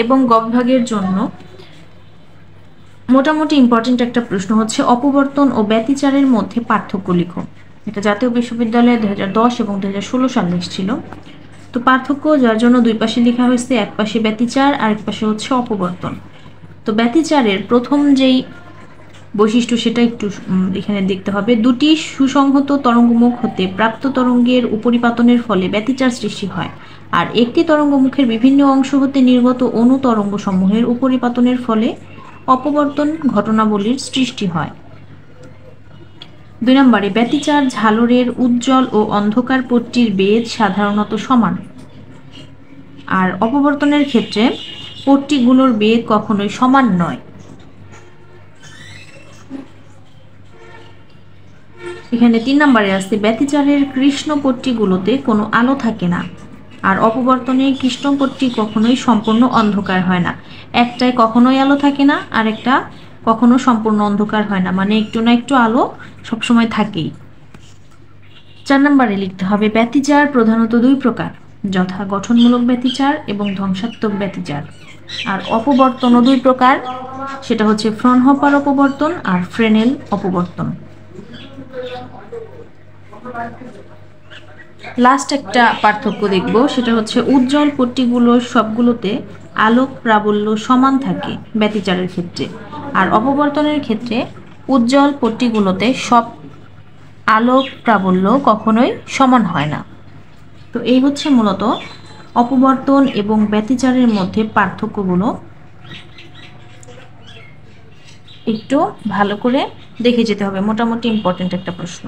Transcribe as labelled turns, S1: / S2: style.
S1: এবং গ বিভাগের জন্য মোটামুটি ইম্পর্টেন্ট একটা প্রশ্ন হচ্ছে অপবর্তন ও ব্যতিচারের মধ্যে পার্থক্য লিখো। এটা জাতীয় বিশ্ববিদ্যালয়ে 2010 এবং 2016 সালে এসেছিল। তো পার্থক্য যার জন্য দুই পাশে লেখা হয়েছে, এক পাশে ব্যতিচার আর এক পাশে হচ্ছে অপবর্তন। তো ব্যতিচারের প্রথম যেই বৈশিষ্ট্য সেটা একটু এখানে দেখতে হবে। দুটি সুসংহত তরঙ্গমুখ হতে প্রাপ্ত তরঙ্গের উপরিপাতনের ফলে ব্যতিচার সৃষ্টি হয়, আর একটি তরঙ্গমুখের বিভিন্ন অংশ হতে নির্গত অণু তরঙ্গ সমূহের উপরিপাতনের ফলে অপবর্তন ঘটনাবলীর সৃষ্টি হয়। 2 নম্বরে ব্যতিচার ঝালরের উজ্জ্বল ও অন্ধকার পট্টির বেধ সাধারণত সমান, আর অপবর্তনের ক্ষেত্রে পট্টিগুলোর বেধ কখনোই সমান নয়। এখানে 3 নম্বরে আছে ব্যতিচারের কৃষ্ণ পট্টিগুলোতে কোনো আলো থাকে না, আর অপবর্তনে কৃষ্ণ পট্টি কখনোই সম্পূর্ণ অন্ধকার হয় না। একটায় কখনোই আলো থাকে না, আর একটা কখনো সম্পূর্ণ অন্ধকার হয় না, মানে একটু না একটু আলো সবসময় থাকেই। 4 নম্বরে লিখতে হবে ব্যতিচার প্রধানত 2 প্রকার, যথা গঠনমূলক ব্যতিচার এবং ধ্বংসাত্মক ব্যতিচার। আর অপবর্তনও 2 প্রকার, সেটা হচ্ছে ফ্রনহপার অপবর্তন আর ফ্রেনেল অপবর্তন। লাস্ট একটা পার্থক্য দেখব, সেটা হচ্ছে উজ্জ্বল পট্টিগুলোর সবগুলোতে আলোক প্রাবল্য সমান থাকে ব্যতিচারের ক্ষেত্রে, আর অপবর্তনের ক্ষেত্রে উজ্জ্বল পট্টিগুলোতে সব আলোক প্রাবল্য কখনোই সমান হয় না। তো এই হচ্ছে মূলত অপবর্তন এবং ব্যতিচারের মধ্যে পার্থক্যগুলো। একটু ভালো করে দেখে যেতে হবে, মোটামুটি ইম্পর্টেন্ট একটা প্রশ্ন।